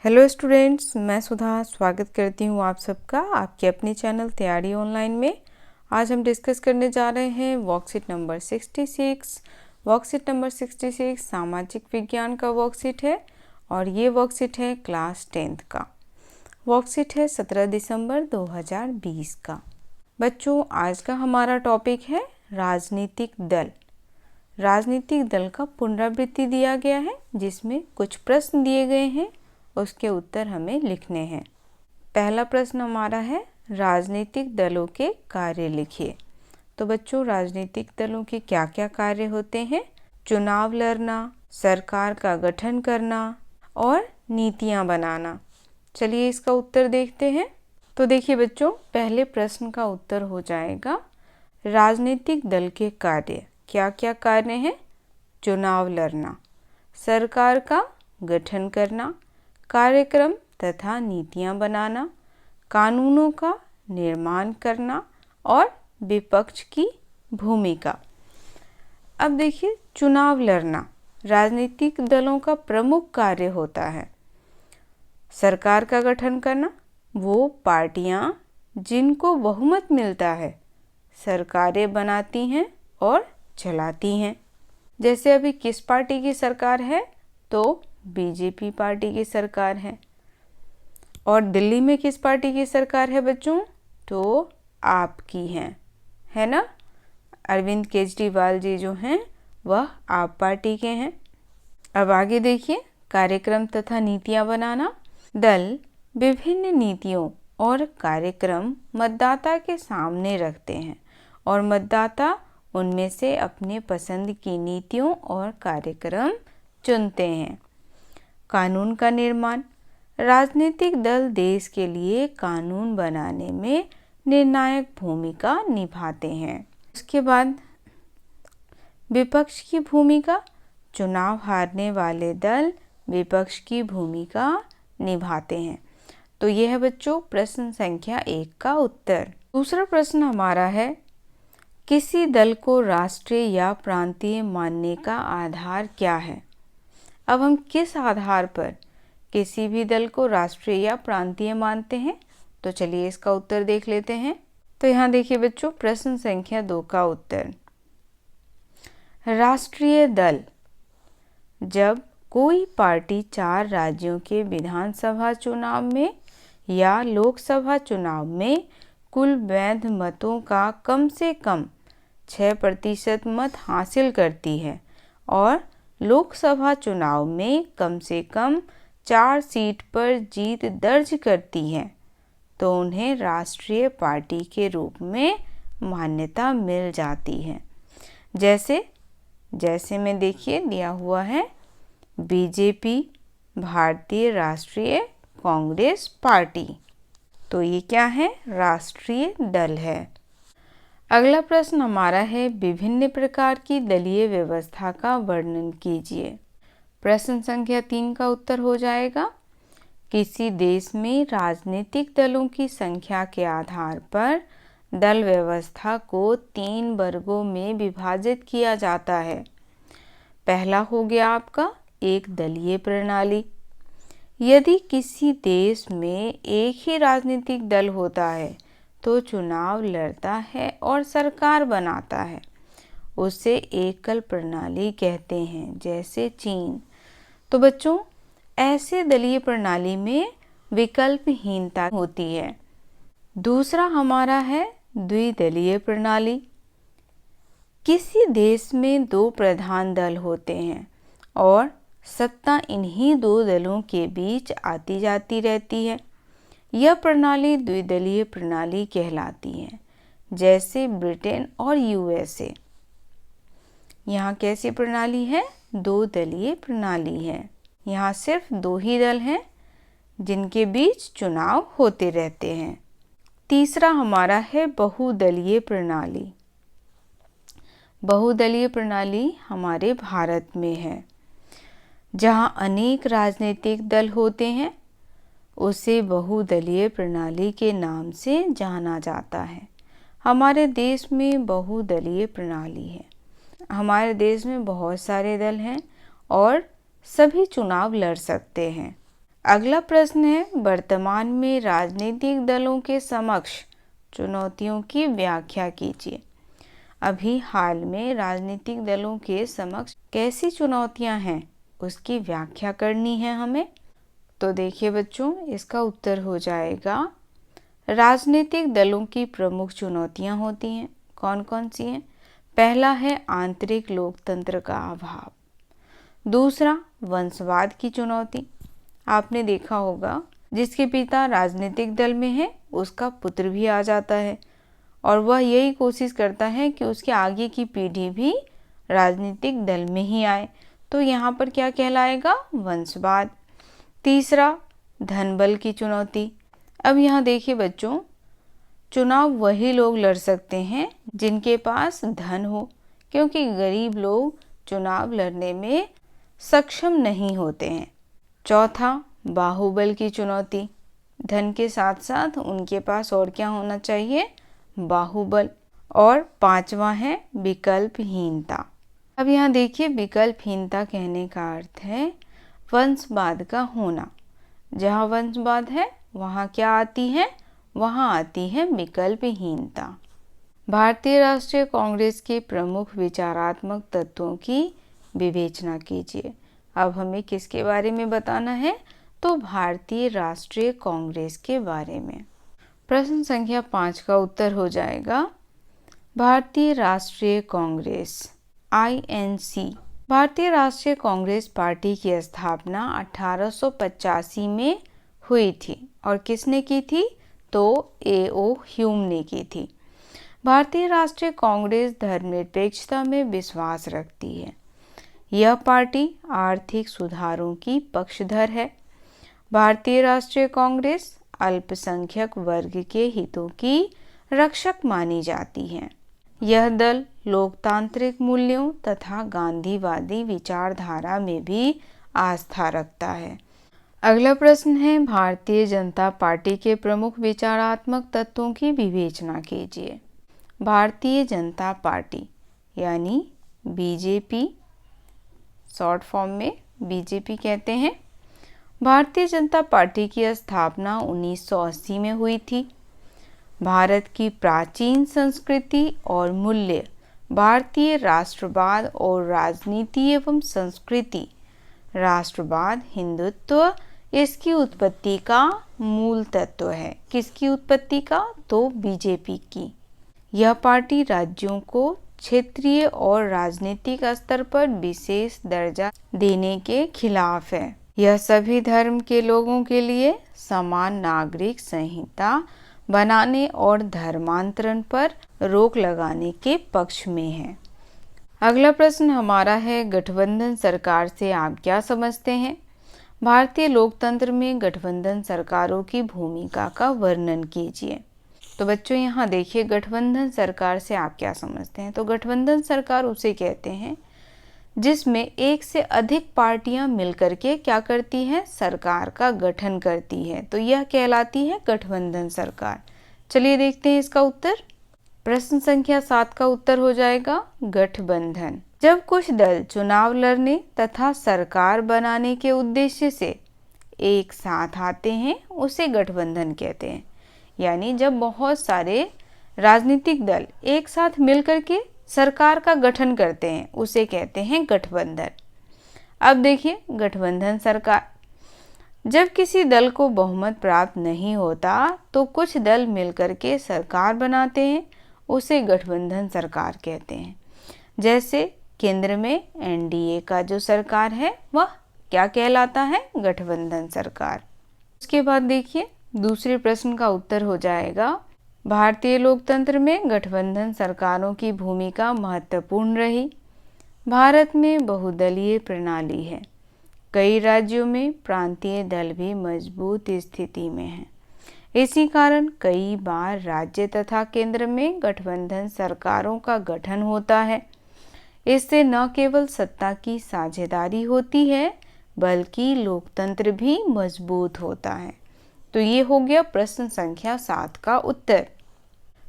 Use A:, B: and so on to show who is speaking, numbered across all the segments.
A: Hello students, मैं सुधा स्वागत करती हूँ आप सबका आपके अपने चैनल तैयारी ऑनलाइन में। आज हम डिस्कस करने जा रहे हैं वर्कशीट नंबर 66। वर्कशीट नंबर 66 सामाजिक विज्ञान का वर्कशीट है और ये वर्कशीट है क्लास 10th का। वर्कशीट है 17 दिसंबर 2020 का। बच्चों, आज का हमारा टॉपिक है राजनीतिक दल। राजनीतिक दल का पुनरावृत्ति दिया गया है जिसमें कुछ प्रश्न दिए गए हैं, उसके उत्तर हमें लिखने हैं। पहला प्रश्न हमारा है राजनीतिक दलों के कार्य लिखिए। तो बच्चों, राजनीतिक दलों के क्या क्या कार्य होते हैं? चुनाव लड़ना, सरकार का गठन करना और नीतियां बनाना। चलिए इसका उत्तर देखते हैं। तो देखिए बच्चों, पहले प्रश्न का उत्तर हो जाएगा राजनीतिक दल के कार्य। क्या क्या कार्य हैं? चुनाव लड़ना, सरकार का गठन करना, कार्यक्रम तथा नीतियां बनाना, कानूनों का निर्माण करना और विपक्ष की भूमिका। अब देखिए, चुनाव लड़ना राजनीतिक दलों का प्रमुख कार्य होता है। सरकार का गठन करना, वो पार्टियां जिनको बहुमत मिलता है सरकारें बनाती हैं और चलाती हैं। जैसे अभी किस पार्टी की सरकार है? तो बीजेपी पार्टी की सरकार है। और दिल्ली में किस पार्टी की सरकार है बच्चों? तो आपकी है ना? अरविंद केजरीवाल जी जो हैं वह आप पार्टी के हैं। अब आगे देखिए, कार्यक्रम तथा नीतियां बनाना। दल विभिन्न नीतियों और कार्यक्रम मतदाता के सामने रखते हैं और मतदाता उनमें से अपने पसंद की नीतियों और कार्यक्रम चुनते हैं। कानून का निर्माण, राजनीतिक दल देश के लिए कानून बनाने में निर्णायक भूमिका निभाते हैं। उसके बाद विपक्ष की भूमिका, चुनाव हारने वाले दल विपक्ष की भूमिका निभाते हैं। तो यह है बच्चों प्रश्न संख्या 1 का उत्तर। दूसरा प्रश्न हमारा है किसी दल को राष्ट्रीय या प्रांतीय मानने का आधार क्या है? अब हम किस आधार पर किसी भी दल को राष्ट्रीय या प्रांतीय मानते हैं? तो चलिए इसका उत्तर देख लेते हैं। तो यहाँ देखिए बच्चों, प्रश्न संख्या 2 का उत्तर। राष्ट्रीय दल जब कोई पार्टी 4 राज्यों के विधानसभा चुनाव में या लोकसभा चुनाव में कुल वैध मतों का कम से कम 6% मत हासिल करती है और लोकसभा चुनाव में कम से कम 4 सीट पर जीत दर्ज करती है, तो उन्हें राष्ट्रीय पार्टी के रूप में मान्यता मिल जाती है। जैसे में देखिए दिया हुआ है बीजेपी, भारतीय राष्ट्रीय कांग्रेस पार्टी। तो ये क्या है? राष्ट्रीय दल है। अगला प्रश्न हमारा है विभिन्न प्रकार की दलीय व्यवस्था का वर्णन कीजिए। प्रश्न संख्या 3 का उत्तर हो जाएगा किसी देश में राजनीतिक दलों की संख्या के आधार पर दल व्यवस्था को 3 वर्गों में विभाजित किया जाता है। पहला हो गया आपका एक दलीय प्रणाली। यदि किसी देश में एक ही राजनीतिक दल होता है तो चुनाव लड़ता है और सरकार बनाता है, उसे एकल प्रणाली कहते हैं, जैसे चीन। तो बच्चों, ऐसे दलीय प्रणाली में विकल्पहीनता होती है। दूसरा हमारा है द्विदलीय प्रणाली। किसी देश में 2 प्रधान दल होते हैं और सत्ता इन्हीं 2 दलों के बीच आती जाती रहती है। यह प्रणाली द्विदलीय प्रणाली कहलाती है, जैसे ब्रिटेन और यूएसए। यहाँ कैसी प्रणाली है? 2 दलीय प्रणाली है। यहाँ सिर्फ 2 ही दल हैं जिनके बीच चुनाव होते रहते हैं। तीसरा हमारा है बहुदलीय प्रणाली। बहुदलीय प्रणाली हमारे भारत में है, जहाँ अनेक राजनीतिक दल होते हैं, उसे बहुदलीय प्रणाली के नाम से जाना जाता है। हमारे देश में बहुदलीय प्रणाली है। हमारे देश में बहुत सारे दल हैं और सभी चुनाव लड़ सकते हैं। अगला प्रश्न है, वर्तमान में राजनीतिक दलों के समक्ष चुनौतियों की व्याख्या कीजिए। अभी हाल में राजनीतिक दलों के समक्ष कैसी चुनौतियां हैं उसकी व्याख्या करनी है हमें। तो देखिए बच्चों, इसका उत्तर हो जाएगा, राजनीतिक दलों की प्रमुख चुनौतियां होती हैं। कौन कौन सी हैं? पहला है आंतरिक लोकतंत्र का अभाव। दूसरा, वंशवाद की चुनौती। आपने देखा होगा, जिसके पिता राजनीतिक दल में है उसका पुत्र भी आ जाता है और वह यही कोशिश करता है कि उसके आगे की पीढ़ी भी राजनीतिक दल में ही आए। तो यहाँ पर क्या कहलाएगा? वंशवाद। तीसरा, धनबल की चुनौती। अब यहाँ देखिए बच्चों, चुनाव वही लोग लड़ सकते हैं जिनके पास धन हो, क्योंकि गरीब लोग चुनाव लड़ने में सक्षम नहीं होते हैं। चौथा, बाहुबल की चुनौती। धन के साथ साथ उनके पास और क्या होना चाहिए? बाहुबल। और पांचवा है विकल्पहीनता। अब यहाँ देखिए, विकल्पहीनता कहने का अर्थ है वंशवाद का होना। जहाँ वंशवाद है वहाँ क्या आती है? वहाँ आती है विकल्पहीनता। भारतीय राष्ट्रीय कांग्रेस के प्रमुख विचारात्मक तत्वों की विवेचना कीजिए। अब हमें किसके बारे में बताना है? तो भारतीय राष्ट्रीय कांग्रेस के बारे में। प्रश्न संख्या 5 का उत्तर हो जाएगा, भारतीय राष्ट्रीय कांग्रेस INC। भारतीय राष्ट्रीय कांग्रेस पार्टी की स्थापना 1885 में हुई थी और किसने की थी? तो A.O. ह्यूम ने की थी। भारतीय राष्ट्रीय कांग्रेस धर्मनिरपेक्षता में विश्वास रखती है। यह पार्टी आर्थिक सुधारों की पक्षधर है। भारतीय राष्ट्रीय कांग्रेस अल्पसंख्यक वर्ग के हितों की रक्षक मानी जाती है। यह दल लोकतांत्रिक मूल्यों तथा गांधीवादी विचारधारा में भी आस्था रखता है। अगला प्रश्न है, भारतीय जनता पार्टी के प्रमुख विचारात्मक तत्वों की विवेचना कीजिए। भारतीय जनता पार्टी यानी BJP, शॉर्ट फॉर्म में BJP कहते हैं। भारतीय जनता पार्टी की स्थापना 1980 में हुई थी। भारत की प्राचीन संस्कृति और मूल्य, भारतीय राष्ट्रवाद और राजनीति एवं संस्कृति, राष्ट्रवाद, हिंदुत्व इसकी उत्पत्ति का मूल तत्व है। किसकी उत्पत्ति का? तो BJP की। यह पार्टी राज्यों को क्षेत्रीय और राजनीतिक स्तर पर विशेष दर्जा देने के खिलाफ है। यह सभी धर्म के लोगों के लिए समान नागरिक संहिता बनाने और धर्मांतरण पर रोक लगाने के पक्ष में है। अगला प्रश्न हमारा है, गठबंधन सरकार से आप क्या समझते हैं? भारतीय लोकतंत्र में गठबंधन सरकारों की भूमिका का वर्णन कीजिए। तो बच्चों यहाँ देखिए, गठबंधन सरकार से आप क्या समझते हैं? तो गठबंधन सरकार उसे कहते हैं जिसमें एक से अधिक पार्टियां मिलकर के क्या करती हैं? सरकार का गठन करती है। तो यह कहलाती है गठबंधन सरकार। चलिए देखते हैं इसका उत्तर। प्रश्न संख्या 7 का उत्तर हो जाएगा, गठबंधन। जब कुछ दल चुनाव लड़ने तथा सरकार बनाने के उद्देश्य से एक साथ आते हैं उसे गठबंधन कहते हैं। यानी जब बहुत सारे राजनीतिक दल एक साथ मिलकर के सरकार का गठन करते हैं उसे कहते हैं गठबंधन। अब देखिए, गठबंधन सरकार, जब किसी दल को बहुमत प्राप्त नहीं होता तो कुछ दल मिलकर के सरकार बनाते हैं, उसे गठबंधन सरकार कहते हैं। जैसे केंद्र में NDA का जो सरकार है वह क्या कहलाता है? गठबंधन सरकार। उसके बाद देखिए, दूसरे प्रश्न का उत्तर हो जाएगा, भारतीय लोकतंत्र में गठबंधन सरकारों की भूमिका महत्वपूर्ण रही। भारत में बहुदलीय प्रणाली है। कई राज्यों में प्रांतीय दल भी मजबूत स्थिति में हैं। इसी कारण कई बार राज्य तथा केंद्र में गठबंधन सरकारों का गठन होता है। इससे न केवल सत्ता की साझेदारी होती है बल्कि लोकतंत्र भी मजबूत होता है। तो ये हो गया प्रश्न संख्या 7 का उत्तर।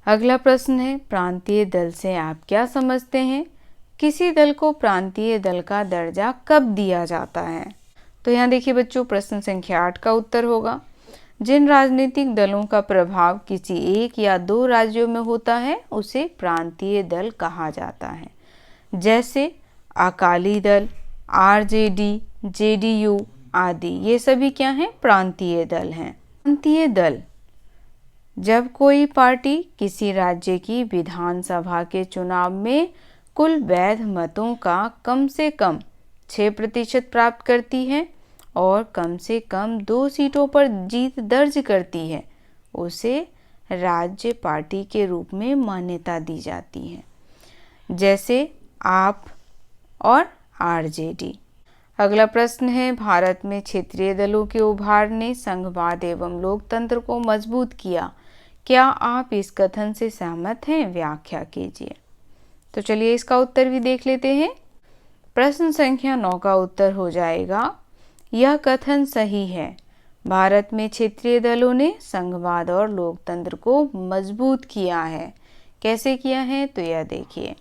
A: अगला प्रश्न है, प्रांतीय दल से आप क्या समझते हैं? किसी दल को प्रांतीय दल का दर्जा कब दिया जाता है? तो यहाँ देखिए बच्चों, प्रश्न संख्या 8 का उत्तर होगा, जिन राजनीतिक दलों का प्रभाव किसी एक या दो राज्यों में होता है उसे प्रांतीय दल कहा जाता है। जैसे अकाली दल, आरजेडी, जेडीयू आदि, ये सभी क्या हैं? प्रांतीय दल हैं। प्रांतीय दल, जब कोई पार्टी किसी राज्य की विधानसभा के चुनाव में कुल वैध मतों का कम से कम 6% प्राप्त करती है और कम से कम 2 सीटों पर जीत दर्ज करती है, उसे राज्य पार्टी के रूप में मान्यता दी जाती है। जैसे आप और आरजेडी। अगला प्रश्न है, भारत में क्षेत्रीय दलों के उभार ने संघवाद एवं लोकतंत्र को मजबूत किया। क्या आप इस कथन से सहमत हैं? व्याख्या कीजिए। तो चलिए इसका उत्तर भी देख लेते हैं। प्रश्न संख्या 9 का उत्तर हो जाएगा, यह कथन सही है। भारत में क्षेत्रीय दलों ने संघवाद और लोकतंत्र को मजबूत किया है। कैसे किया है? तो यह देखिए,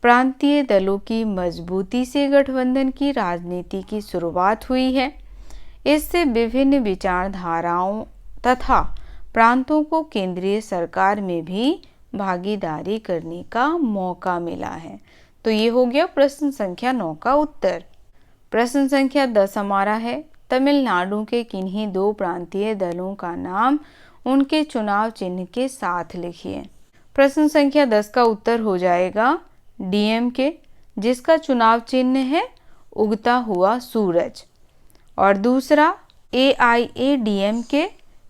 A: प्रांतीय दलों की मजबूती से गठबंधन की राजनीति की शुरुआत हुई है। इससे विभिन्न विचारधाराओं तथा प्रांतों को केंद्रीय सरकार में भी भागीदारी करने का मौका मिला है। तो ये हो गया प्रश्न संख्या 9 का उत्तर। प्रश्न संख्या 10 हमारा है, तमिलनाडु के किन्हीं दो प्रांतीय दलों का नाम उनके चुनाव चिन्ह के साथ लिखिए। प्रश्न संख्या 10 का उत्तर हो जाएगा डीएमके, जिसका चुनाव चिन्ह है उगता हुआ सूरज, और दूसरा एआईएडीएमके,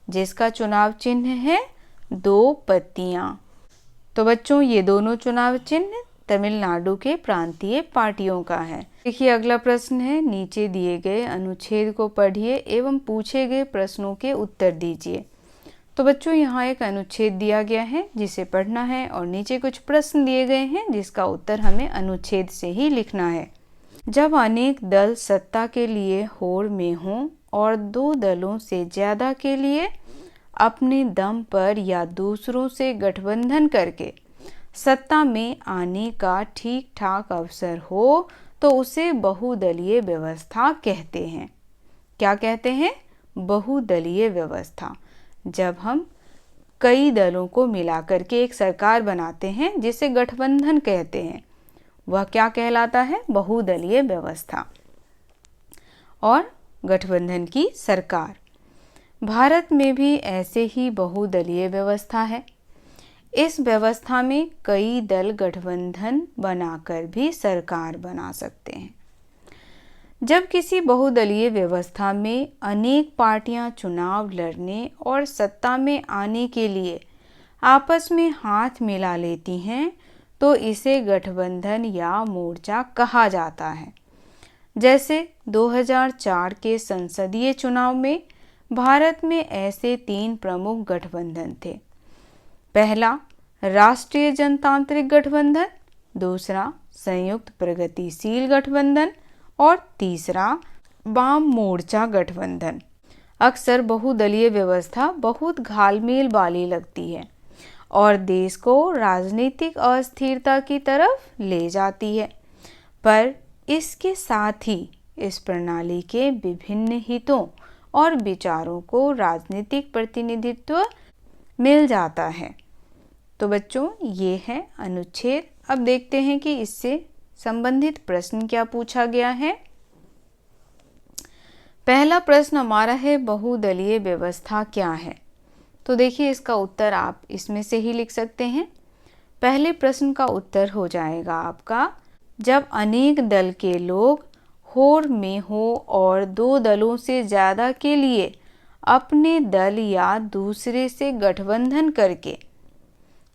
A: जिसका चुनाव चिन्ह है 2 पत्तियां। तो बच्चों, ये दोनों चुनाव चिन्ह तमिलनाडु के प्रांतीय पार्टियों का है। देखिए अगला प्रश्न है, नीचे दिए गए अनुच्छेद को पढ़िए एवं पूछे गए प्रश्नों के उत्तर दीजिए। तो बच्चों, यहाँ एक अनुच्छेद दिया गया है जिसे पढ़ना है और नीचे कुछ प्रश्न दिए गए हैं जिसका उत्तर हमें अनुच्छेद से ही लिखना है। जब अनेक दल सत्ता के लिए होड़ में हों और 2 दलों से ज़्यादा के लिए अपने दम पर या दूसरों से गठबंधन करके सत्ता में आने का ठीक ठाक अवसर हो, तो उसे बहुदलीय व्यवस्था कहते हैं। क्या कहते हैं? बहुदलीय व्यवस्था। जब हम कई दलों को मिलाकर के एक सरकार बनाते हैं जिसे गठबंधन कहते हैं, वह क्या कहलाता है? बहुदलीय व्यवस्था और गठबंधन की सरकार। भारत में भी ऐसे ही बहुदलीय व्यवस्था है। इस व्यवस्था में कई दल गठबंधन बनाकर भी सरकार बना सकते हैं। जब किसी बहुदलीय व्यवस्था में अनेक पार्टियां चुनाव लड़ने और सत्ता में आने के लिए आपस में हाथ मिला लेती हैं, तो इसे गठबंधन या मोर्चा कहा जाता है। जैसे 2004 के संसदीय चुनाव में भारत में ऐसे 3 प्रमुख गठबंधन थे। पहला राष्ट्रीय जनतांत्रिक गठबंधन, दूसरा संयुक्त प्रगतिशील गठबंधन और तीसरा वाम मोर्चा गठबंधन। अक्सर बहुदलीय व्यवस्था बहुत घालमेल वाली लगती है और देश को राजनीतिक अस्थिरता की तरफ ले जाती है, पर इसके साथ ही इस प्रणाली के विभिन्न हितों और विचारों को राजनीतिक प्रतिनिधित्व मिल जाता है। तो बच्चों, ये है अनुच्छेद। अब देखते हैं कि इससे संबंधित प्रश्न क्या पूछा गया है। पहला प्रश्न हमारा है, बहुदलीय व्यवस्था क्या है? तो देखिए इसका उत्तर आप इसमें से ही लिख सकते हैं। पहले प्रश्न का उत्तर हो जाएगा आपका, जब अनेक दल के लोग होड़ में हो और 2 दलों से ज़्यादा के लिए अपने दल या दूसरे से गठबंधन करके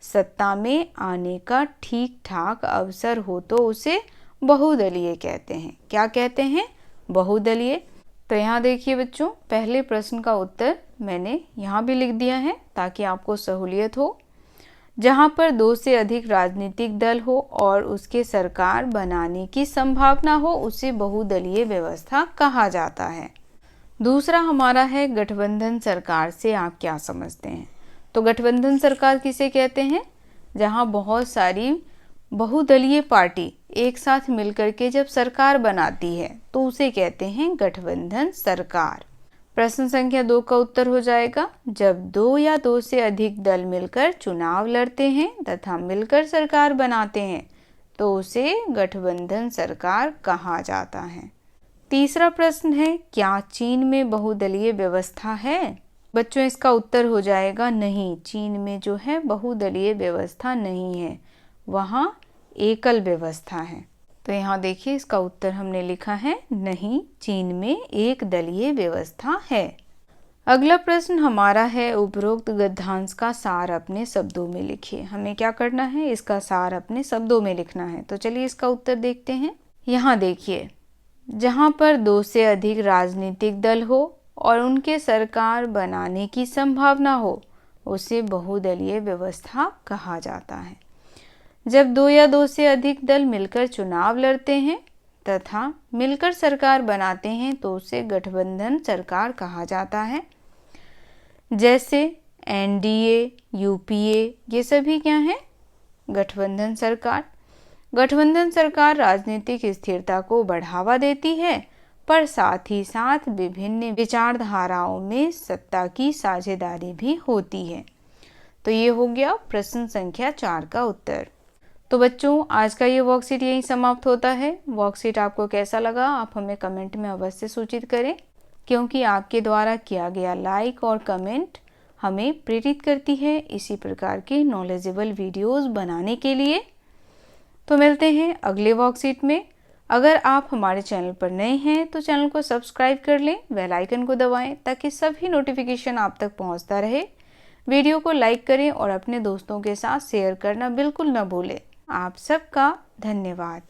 A: सत्ता में आने का ठीक ठाक अवसर हो, तो उसे बहुदलीय कहते हैं। क्या कहते हैं? बहुदलीय। तो यहाँ देखिए बच्चों, पहले प्रश्न का उत्तर मैंने यहाँ भी लिख दिया है ताकि आपको सहूलियत हो। जहाँ पर 2 से अधिक राजनीतिक दल हो और उसके सरकार बनाने की संभावना हो, उसे बहुदलीय व्यवस्था कहा जाता है। दूसरा हमारा है, गठबंधन सरकार से आप क्या समझते हैं? तो गठबंधन सरकार किसे कहते हैं? जहाँ बहुत सारी बहुदलीय पार्टी एक साथ मिलकर के जब सरकार बनाती है तो उसे कहते हैं गठबंधन सरकार। प्रश्न संख्या 2 का उत्तर हो जाएगा, जब 2 या 2 से अधिक दल मिलकर चुनाव लड़ते हैं तथा मिलकर सरकार बनाते हैं तो उसे गठबंधन सरकार कहा जाता है। तीसरा प्रश्न है, क्या चीन में बहुदलीय व्यवस्था है? बच्चों इसका उत्तर हो जाएगा नहीं, चीन में जो है बहुदलीय व्यवस्था नहीं है, वहाँ एकल व्यवस्था है। तो यहाँ देखिए इसका उत्तर हमने लिखा है नहीं, चीन में एक दलीय व्यवस्था है। अगला प्रश्न हमारा है, उपरोक्त गद्यांश का सार अपने शब्दों में लिखिए। हमें क्या करना है, इसका सार अपने शब्दों में लिखना है। तो चलिए इसका उत्तर देखते हैं। यहाँ देखिए, जहाँ पर 2 से अधिक राजनीतिक दल हो और उनके सरकार बनाने की संभावना हो उसे बहुदलीय व्यवस्था कहा जाता है। जब 2 या 2 से अधिक दल मिलकर चुनाव लड़ते हैं तथा मिलकर सरकार बनाते हैं तो उसे गठबंधन सरकार कहा जाता है। जैसे एनडीए, यूपीए, ये सभी क्या हैं, गठबंधन सरकार। गठबंधन सरकार राजनीतिक स्थिरता को बढ़ावा देती है पर साथ ही साथ विभिन्न विचारधाराओं में सत्ता की साझेदारी भी होती है। तो ये हो गया प्रश्न संख्या 4 का उत्तर। तो बच्चों आज का ये वर्कशीट यहीं समाप्त होता है। वर्कशीट आपको कैसा लगा आप हमें कमेंट में अवश्य सूचित करें, क्योंकि आपके द्वारा किया गया लाइक और कमेंट हमें प्रेरित करती है इसी प्रकार के नॉलेजेबल वीडियोस बनाने के लिए। तो मिलते हैं अगले वर्कशीट में। अगर आप हमारे चैनल पर नए हैं तो चैनल को सब्सक्राइब कर लें, बेल आइकन को दबाएं ताकि सभी नोटिफिकेशन आप तक पहुंचता रहे। वीडियो को लाइक करें और अपने दोस्तों के साथ शेयर करना बिल्कुल न भूलें। आप सबका धन्यवाद।